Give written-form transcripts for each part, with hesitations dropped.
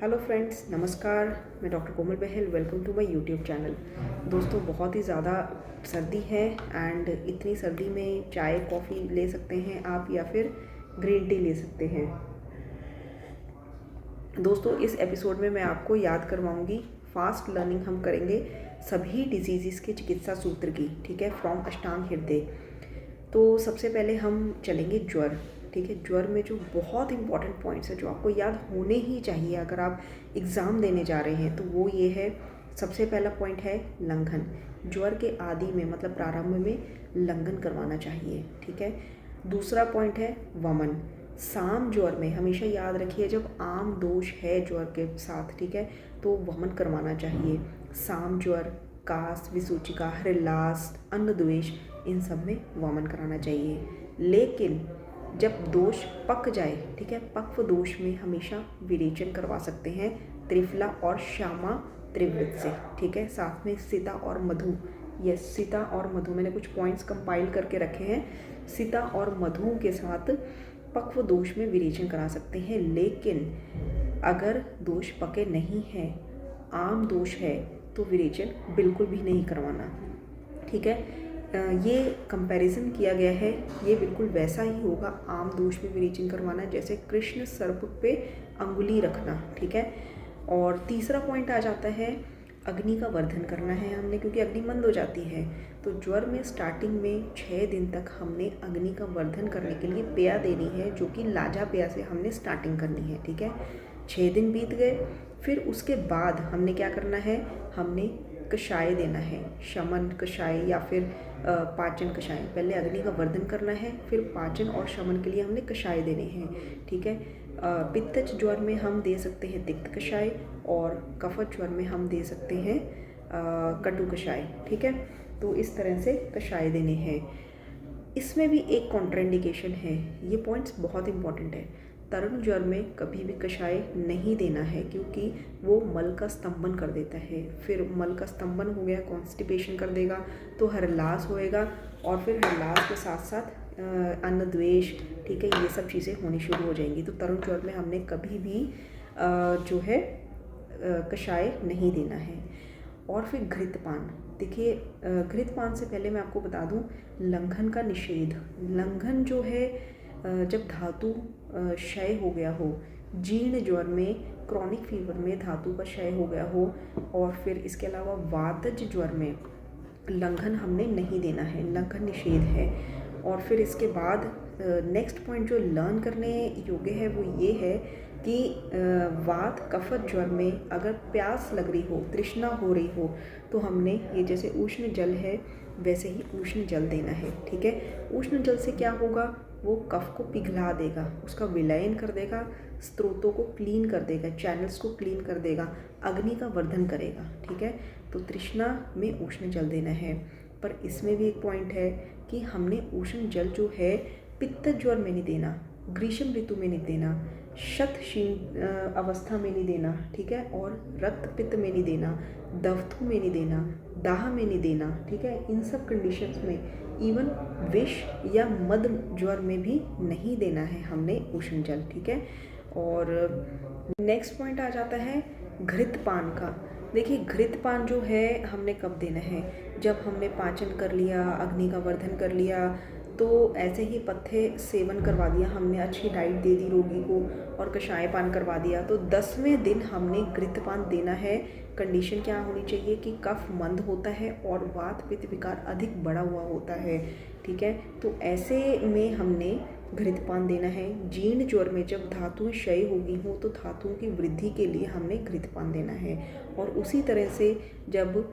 Hello friends, नमस्कार। मैं doctor Komal Bahal, welcome to my YouTube channel. दोस्तों, बहुत ही ज़्यादा सर्दी है एंड इतनी सर्दी में चाय कॉफ़ी ले सकते हैं आप या फिर ग्रीन टी ले सकते हैं। दोस्तों, इस एपिसोड में मैं आपको याद करवाऊंगी, फास्ट लर्निंग हम करेंगे सभी डिजीज़ के चिकित्सा सूत्र की, ठीक है, फ्रॉम अष्टांग हृदय। तो सबसे पहले हम चलेंगे ज्वर, ठीक है। ज्वर में जो बहुत इंपॉर्टेंट पॉइंट्स है जो आपको याद होने ही चाहिए अगर आप एग्ज़ाम देने जा रहे हैं, तो वो ये है। सबसे पहला पॉइंट है लंघन। ज्वर के आदि में मतलब प्रारंभ में लंघन करवाना चाहिए, ठीक है। दूसरा पॉइंट है वमन। साम ज्वर में हमेशा याद रखिए, जब आम दोष है ज्वर के साथ, ठीक है, तो वमन करवाना चाहिए। साम ज्वर, कास, विसूचिका, हृल्लास, अन्न द्वेष, इन सब में वमन कराना चाहिए। लेकिन जब दोष पक जाए, ठीक है, पक्व दोष में हमेशा विरेचन करवा सकते हैं त्रिफला और श्यामा त्रिवृत से, ठीक है। साथ में सीता और मधु, ये सीता और मधु, मैंने कुछ पॉइंट्स कंपाइल करके रखे हैं। सीता और मधु के साथ पक्व दोष में विरेचन करा सकते हैं। लेकिन अगर दोष पके नहीं है, आम दोष है, तो विरेचन बिल्कुल भी नहीं करवाना, ठीक है। ये कंपैरिजन किया गया है, ये बिल्कुल वैसा ही होगा आम दोष में विरेचन करवाना जैसे कृष्ण सर्प पे अंगुली रखना, ठीक है। और तीसरा पॉइंट आ जाता है अग्नि का वर्धन करना है हमने, क्योंकि अग्नि मंद हो जाती है। तो ज्वर में स्टार्टिंग में 6 दिन तक हमने अग्नि का वर्धन करने के लिए पेया देनी है, जो कि लाजा पेया से हमने स्टार्टिंग करनी है, ठीक है। 6 दिन बीत गए, फिर उसके बाद हमने क्या करना है, हमने कषाय देना है, शमन कषाय या फिर पाचन कषाय। पहले अग्नि का वर्धन करना है, फिर पाचन और शमन के लिए हमने कषाय देने हैं, ठीक है। पित्तज ज्वर में हम दे सकते हैं तिक्त कषाय और कफत ज्वर में हम दे सकते हैं कटु कषाय, ठीक है। तो इस तरह से कषाय देने हैं। इसमें भी एक कॉन्ट्राइंडिकेशन है, ये पॉइंट्स बहुत इंपॉर्टेंट है। तरुण ज्वर में कभी भी कषाय नहीं देना है, क्योंकि वो मल का स्तंभन कर देता है। फिर मल का स्तंभन हो गया, कॉन्स्टिपेशन कर देगा, तो हृल्लास होएगा और फिर हृल्लास के साथ साथ अन्न द्वेष, ठीक है, ये सब चीज़ें होनी शुरू हो जाएंगी। तो तरुण ज्वर में हमने कभी भी जो है कषाय नहीं देना है। और फिर घृतपान, देखिए, घृतपान से पहले मैं आपको बता दूं लंघन का निषेध। लंघन जो है जब धातु क्षय हो गया हो, जीर्ण ज्वर में, क्रॉनिक फीवर में धातु का क्षय हो गया हो, और फिर इसके अलावा वातज ज्वर में लंघन हमने नहीं देना है, लंघन निषेध है। और फिर इसके बाद नेक्स्ट पॉइंट जो लर्न करने योग्य है वो ये है कि वात कफत ज्वर में अगर प्यास लग रही हो, तृष्णा हो रही हो, तो हमने ये जैसे उष्ण जल है वैसे ही उष्ण जल देना है, ठीक है। उष्ण जल से क्या होगा, वो कफ को पिघला देगा, उसका विलयन कर देगा, स्रोतों को क्लीन कर देगा, चैनल्स को क्लीन कर देगा, अग्नि का वर्धन करेगा, ठीक है। तो तृष्णा में उष्ण जल देना है। पर इसमें भी एक पॉइंट है कि हमने उष्ण जल जो है पित्त ज्वर में नहीं देना, ग्रीष्म ऋतु में नहीं देना, शत क्षीण अवस्था में नहीं देना, ठीक है, और रक्त पित्त में नहीं देना, दफ्तु में नहीं देना, दाह में नहीं देना, ठीक है। इन सब कंडीशंस में, इवन विष या मद ज्वर में भी नहीं देना है हमने उष्ण जल, ठीक है। और नेक्स्ट पॉइंट आ जाता है घृतपान का। देखिए, घृतपान जो है हमने कब देना है, जब हमने पाचन कर लिया, अग्नि का वर्धन कर लिया, तो ऐसे ही पथ्य सेवन करवा दिया हमने, अच्छी डाइट दे दी रोगी को और कषाय पान करवा दिया, तो 10वें दिन हमने घृतपान देना है। कंडीशन क्या होनी चाहिए कि कफ मंद होता है और वात पित्त विकार अधिक बढ़ा हुआ होता है, ठीक है। तो ऐसे में हमने घृतपान देना है। जीर्ण ज्वर में जब धातुएं क्षय हो गई हों, तो धातुओं की वृद्धि के लिए हमने घृतपान देना है। और उसी तरह से जब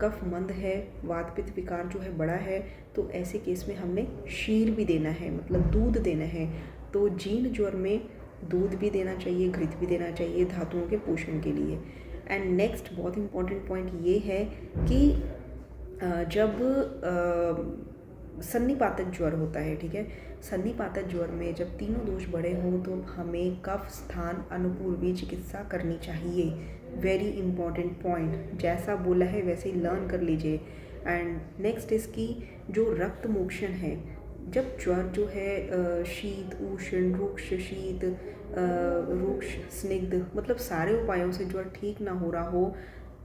कफ मंद है, वात पित्त विकार जो है बड़ा है, तो ऐसे केस में हमने क्षीर भी देना है, मतलब दूध देना है। तो जीर्ण ज्वर में दूध भी देना चाहिए, घृत भी देना चाहिए धातुओं के पोषण के लिए। एंड नेक्स्ट बहुत इंपॉर्टेंट पॉइंट ये है कि जब सन्निपातक ज्वर होता है, ठीक है, सन्निपातक ज्वर में जब तीनों दोष बड़े हों, तो हमें कफ स्थान अनुपूर्वी चिकित्सा करनी चाहिए। वेरी इंपॉर्टेंट पॉइंट, जैसा बोला है वैसे ही लर्न कर लीजिए। एंड नेक्स्ट इसकी जो रक्त मोक्षण है, जब ज्वर जो है शीत, उष्ण, रुक्ष, शीत, रुक्ष, स्निग्ध, मतलब सारे उपायों से ज्वर ठीक ना हो रहा हो,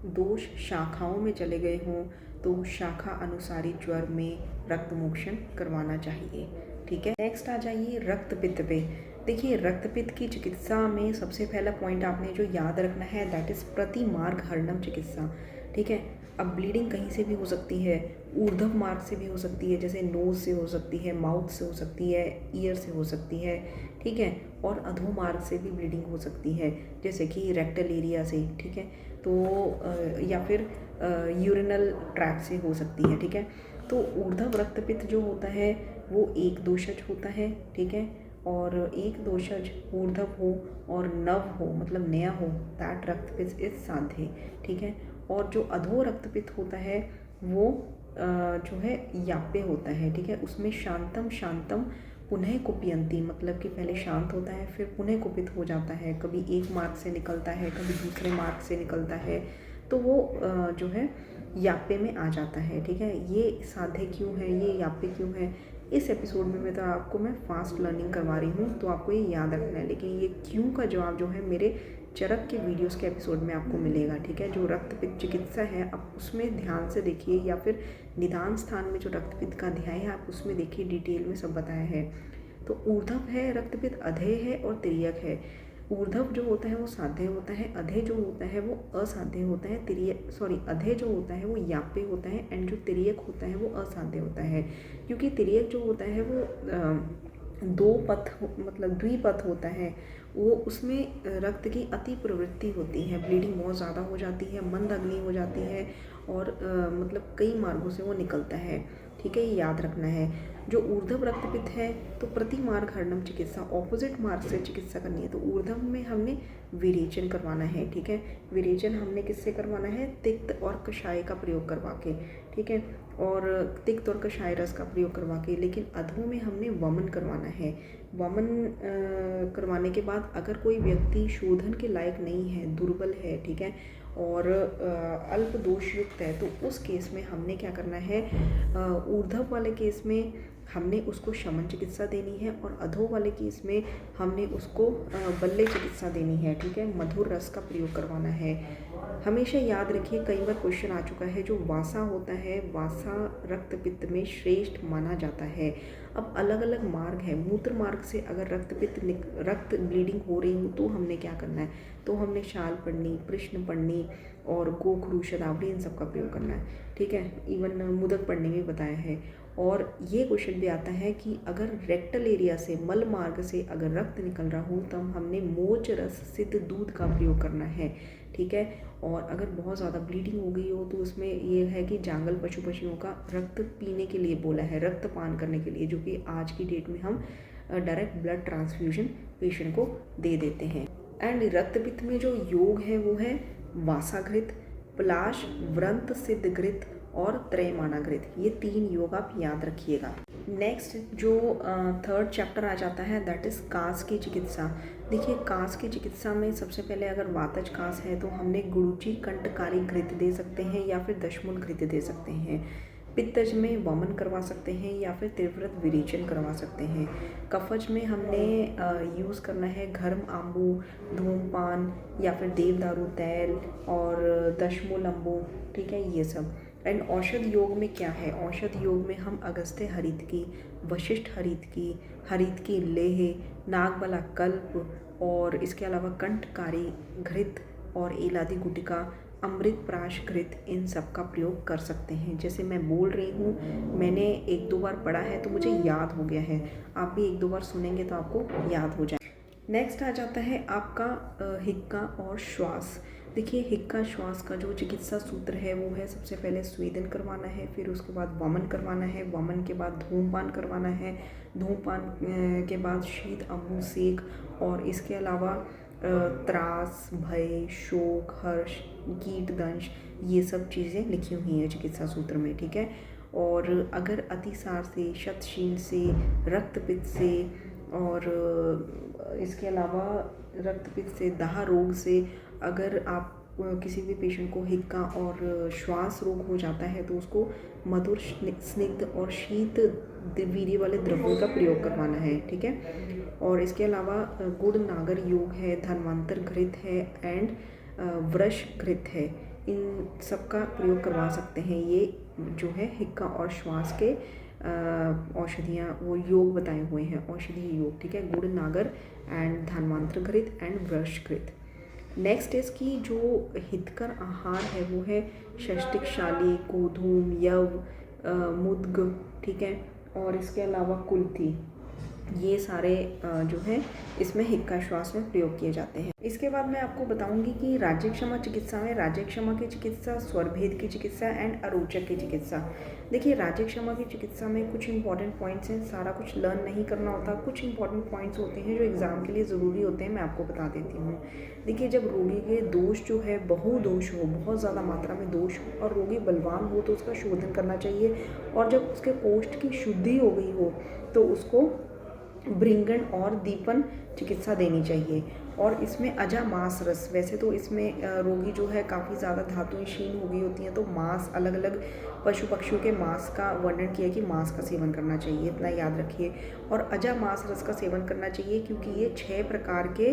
दोष शाखाओं में चले गए हों, तो शाखा अनुसारी ज्वर में रक्त मोक्षण करवाना चाहिए। ठीक है, नेक्स्ट आ जाइए रक्तपित्त पे। देखिए रक्तपित्त की चिकित्सा में सबसे पहला पॉइंट आपने जो याद रखना है दैट इज़ प्रतिमार्ग हरणम चिकित्सा। ठीक है, अब ब्लीडिंग कहीं से भी हो सकती है, ऊर्ध्व मार्ग से भी हो सकती है, जैसे नोज़ से हो सकती है, माउथ से हो सकती है, ईयर से हो सकती है। ठीक है, और अधो मार्ग से भी ब्लीडिंग हो सकती है, जैसे कि रेक्टल एरिया से। ठीक है, तो या फिर यूरिनल ट्रैक से हो सकती है। ठीक है, तो ऊर्ध्व रक्तपित्त जो होता है वो एक दोषज होता है। ठीक है, और एक दोषज ऊर्ध्व हो और नव हो, मतलब नया हो, दैट रक्तपित्त इज साध्य। ठीक है, और जो अधो रक्तपित्त होता है वो जो है याप्य होता है। ठीक है, उसमें शांतम शांतम पुनः कुपियंती, मतलब कि पहले शांत होता है फिर पुनः कुपित हो जाता है, कभी एक मार्ग से निकलता है, कभी दूसरे मार्ग से निकलता है, तो वो जो है याप्य में आ जाता है। ठीक है, ये साध्य क्यों है, ये याप्य क्यों है, इस एपिसोड में तो आपको मैं फास्ट लर्निंग करवा रही हूँ, तो आपको ये याद रखना है। लेकिन ये क्यों का जवाब जो है मेरे चरक के वीडियोस के एपिसोड में आपको मिलेगा। ठीक है, जो रक्तपित्त चिकित्सा है आप उसमें ध्यान से देखिए, या फिर निदान स्थान में जो रक्तपित्त का अध्याय है आप उसमें देखिए, डिटेल में सब बताया है। तो ऊर्ध्व है रक्तपित्त, अधेय है और तिर्यक है। ऊर्ध्व जो होता है वो साध्य होता है, अधेय जो होता है वो असाध्य होता है, अधेय जो होता है वो याप्य होता है, एंड जो तिर्यक होता है वो असाध्य होता है। क्योंकि तिर्यक जो होता है वो दो पथ, मतलब द्विपथ होता है, वो उसमें रक्त की अति प्रवृत्ति होती है, ब्लीडिंग बहुत ज़्यादा हो जाती है, मंद अग्नि हो जाती है, और मतलब कई मार्गों से वो निकलता है। ठीक है, ये याद रखना है। जो ऊर्ध्व रक्तपित्त है तो प्रति मार्ग हरणम चिकित्सा, ऑपोजिट मार्ग से चिकित्सा करनी है। तो ऊर्ध्व में हमने विरेचन करवाना है। ठीक है, विरेचन हमने किससे करवाना है, तिक्त और कषाय का प्रयोग करवा के। ठीक है, और तिक्त और कषाय रस का प्रयोग करवा के। लेकिन अधो में हमने वमन करवाना है। वमन करवाने के बाद अगर कोई व्यक्ति शोधन के लायक नहीं है, दुर्बल है, ठीक है, और अल्प दोष युक्त है, तो उस केस में हमने क्या करना है, ऊर्ध्व वाले केस में हमने उसको शमन चिकित्सा देनी है, और अधो वाले केस में हमने उसको बल्ले चिकित्सा देनी है। ठीक है, मधुर रस का प्रयोग करवाना है। हमेशा याद रखिए, कई बार क्वेश्चन आ चुका है, जो वासा होता है, वासा रक्तपित्त में श्रेष्ठ माना जाता है। अब अलग अलग मार्ग है, मूत्र मार्ग से अगर रक्त ब्लीडिंग हो रही हो तो हमने क्या करना है, तो हमने शाल पढ़नी, प्रश्न पढ़नी, और गोखरू, शतावरी, इन सब का प्रयोग करना है। ठीक है, इवन मुदक पढ़ने में बताया है। और ये क्वेश्चन भी आता है कि अगर रेक्टल एरिया से, मल मार्ग से अगर रक्त निकल रहा हो तब हमने मोच रस सिद्ध दूध का प्रयोग करना है। ठीक है, और अगर बहुत ज़्यादा ब्लीडिंग हो गई हो तो उसमें ये है कि जांगल पशुओं का रक्त पीने के लिए बोला है, रक्तपान करने के लिए, जो कि आज की डेट में हम डायरेक्ट ब्लड ट्रांसफ्यूजन पेशेंट को दे देते हैं। एंड रक्तपित्त में जो योग है वो है वासाघृत, पलाश, व्रंत सिद्ध घृत और त्रयमाणाघृत। ये 3 योग आप याद रखिएगा। नेक्स्ट जो थर्ड चैप्टर आ जाता है दैट इज़ कास की चिकित्सा। देखिए, कास की चिकित्सा में सबसे पहले अगर वातज कास है तो हमने गुरुचि कंटकारी घृत दे सकते हैं या फिर दशमूल घृत दे सकते हैं। पित्तज में वमन करवा सकते हैं या फिर तीव्रत विरेचन करवा सकते हैं। कफज में हमने यूज़ करना है घर्म आंबू, धूमपान या फिर देवदारू तेल और दशमूल अम्बू। ठीक है, ये सब। एंड औषध योग में क्या है, औषध योग में हम अगस्त्य हरित की, वशिष्ठ हरित की लेह, नागबला कल्प, और इसके अलावा कंठकारी घृत और एलादी गुटिका, अमृत प्राश घृत, इन सब का प्रयोग कर सकते हैं। जैसे मैं बोल रही हूँ, मैंने 1-2 बार पढ़ा है तो मुझे याद हो गया है, आप भी 1-2 बार सुनेंगे तो आपको याद हो जाए। नेक्स्ट आ जाता है आपका हिक्का और श्वास। देखिए, हिक्का श्वास का जो चिकित्सा सूत्र है वो है, सबसे पहले स्वेदन करवाना है, फिर उसके बाद वमन करवाना है, वमन के बाद धूमपान करवाना है, धूमपान के बाद शीत अम्बु सेक, और इसके अलावा त्रास, भय, शोक, हर्ष, कीट दंश, ये सब चीज़ें लिखी हुई हैं चिकित्सा सूत्र में। ठीक है, और अगर अतिसार से, शतशील से, रक्तपित्त से, और इसके अलावा रक्तपित्त से, दाह रोग से अगर आप किसी भी पेशेंट को हिक्का और श्वास रोग हो जाता है तो उसको मधुर स्निग्ध और शीत वीर्य वाले द्रव्यों का प्रयोग करवाना है, ठीक है। और इसके अलावा गुड़ नागर योग है, धन्वंतर घृत है एंड वृष घृत है, इन सब का प्रयोग करवा सकते हैं। ये जो है हिक्का और श्वास के औषधियाँ वो योग बताए हुए हैं, औषधीय योग, ठीक है। गुड़ नागर एंड धन्वंतर घृत एंड वृष घृत। नेक्स्ट इसकी जो हितकर आहार है वो है षष्टिकशाली, गोधूम, यव, मुद्ग, ठीक है। और इसके अलावा कुल्थी, ये सारे जो है इसमें हिक्का श्वास में प्रयोग किए जाते हैं। इसके बाद मैं आपको बताऊंगी कि राज्यक्षमा चिकित्सा में राज्यक्षमा की चिकित्सा, स्वरभेद की चिकित्सा एंड अरोचक की चिकित्सा। देखिए राज्यक्षमा की चिकित्सा में कुछ इंपॉर्टेंट पॉइंट्स हैं, सारा कुछ लर्न नहीं करना होता, कुछ इंपॉर्टेंट पॉइंट्स होते हैं जो एग्जाम के लिए ज़रूरी होते हैं, मैं आपको बता देती हूँ। देखिए जब रोगी के दोष जो है बहुदोष हो, बहुत ज़्यादा मात्रा में दोष हो और रोगी बलवान हो तो उसका शोधन करना चाहिए। और जब उसके कोष्ठ की शुद्धि हो गई हो तो उसको भृंगण और दीपन चिकित्सा देनी चाहिए। और इसमें अजा मांस रस, वैसे तो इसमें रोगी जो है काफ़ी ज़्यादा धातुएं क्षीण हो गई होती हैं तो मांस, अलग अलग पशु पक्षियों के मांस का वर्णन किया कि मांस का सेवन करना चाहिए, इतना याद रखिए। और अजा मांस रस का सेवन करना चाहिए क्योंकि ये 6 प्रकार के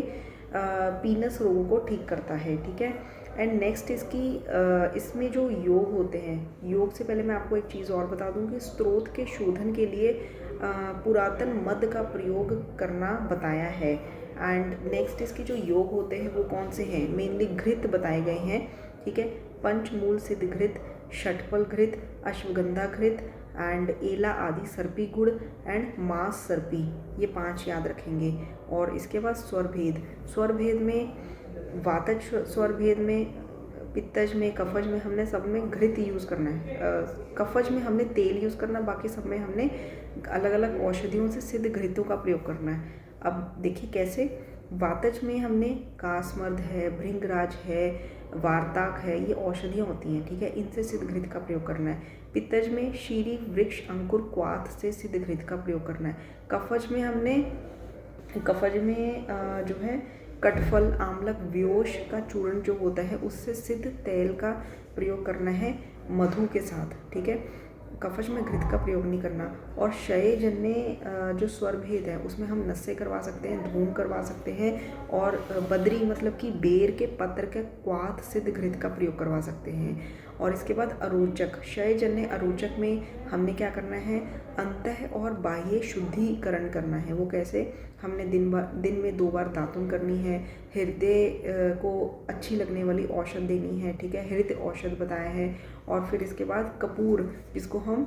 पीनस रोगों को ठीक करता है, ठीक है। एंड नेक्स्ट इसमें जो योग होते हैं, योग से पहले मैं आपको एक चीज़ और बता दूं कि स्रोत के शोधन के लिए पुरातन मद का प्रयोग करना बताया है। एंड नेक्स्ट इसके जो योग होते हैं वो कौन से हैं, मेनली घृत बताए गए हैं, ठीक है। पंचमूल सिद्ध घृत, षटफल घृत, अश्वगंधा घृत एंड एला आदि सर्पी गुड़ एंड मांस सर्पी, ये 5 याद रखेंगे। और इसके बाद स्वरभेद, स्वरभेद में वातज स्वरभेद में, पित्तज में, कफज में हमने सब में घृत यूज़ करना है, कफज में हमने तेल यूज़ करना, बाकी सब में हमने अलग अलग औषधियों से सिद्ध घृतों का प्रयोग करना है। अब देखिए कैसे, वातज में हमने कासमर्द है, भृंगराज है, वार्ताक है, ये औषधियाँ होती हैं, ठीक है, इनसे सिद्ध घृत का प्रयोग करना है। पित्तज में शीरी, वृक्ष, अंकुर, क्वाथ से सिद्ध घृत का प्रयोग करना है। कफज में जो है कटफल, आमलक, व्योश का चूर्ण जो होता है उससे सिद्ध तेल का प्रयोग करना है मधु के साथ, ठीक है। कफज में घृत का प्रयोग नहीं करना। और क्षयजन्य जो स्वरभेद है उसमें हम नस्से करवा सकते हैं, धूम करवा सकते हैं और बद्री मतलब कि बेर के पत्र के क्वाथ सिद्ध घृत का प्रयोग करवा सकते हैं। और इसके बाद अरोचक, क्षयजन्य अरोचक में हमने क्या करना है, अंतः और बाह्य शुद्धिकरण करना है। वो कैसे, हमने दिन में 2 बार दातुन करनी है, हृदय को अच्छी लगने वाली औषध देनी है, ठीक है, हृदय औषध बताया है। और फिर इसके बाद कपूर, जिसको हम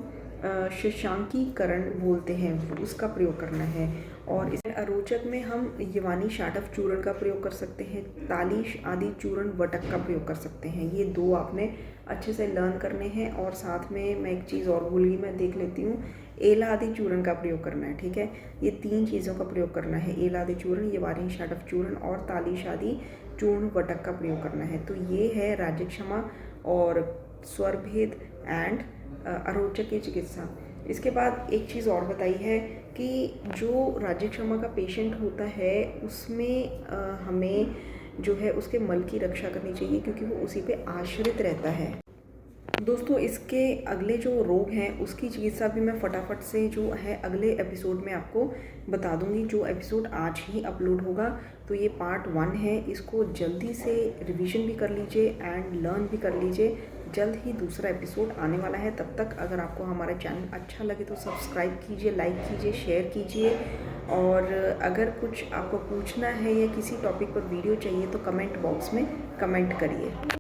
शशांकीकरण बोलते हैं, उसका प्रयोग करना है। और इस अरोचक में हम यवानी शाटफ चूर्ण का प्रयोग कर सकते हैं, तालीश आदि चूर्ण वटक का प्रयोग कर सकते हैं। ये 2 आपने अच्छे से लर्न करने हैं। और साथ में मैं एक चीज़ और भूल गई, मैं देख लेती हूँ, एला आदि चूर्ण का प्रयोग करना है, ठीक है। ये 3 चीज़ों का प्रयोग करना है, एला आदि चूर्ण, यवानी शाटफ चूर्ण और तालीश आदि चूर्ण वटक का प्रयोग करना है। तो ये है राज्यक्षमा और स्वरभेद एंड अरोचक की चिकित्सा। इसके बाद एक चीज़ और बताई है कि जो राज्यक्षमा का पेशेंट होता है उसमें हमें जो है उसके मल की रक्षा करनी चाहिए क्योंकि वो उसी पे आश्रित रहता है। दोस्तों इसके अगले जो रोग हैं उसकी चिकित्सा भी मैं फटाफट से जो है अगले एपिसोड में आपको बता दूंगी, जो एपिसोड आज ही अपलोड होगा। तो ये पार्ट 1 है, इसको जल्दी से रिवीजन भी कर लीजिए एंड लर्न भी कर लीजिए। जल्द ही दूसरा एपिसोड आने वाला है। तब तक अगर आपको हमारा चैनल अच्छा लगे तो सब्सक्राइब कीजिए, लाइक कीजिए, शेयर कीजिए। और अगर कुछ आपको पूछना है या किसी टॉपिक पर वीडियो चाहिए तो कमेंट बॉक्स में कमेंट करिए।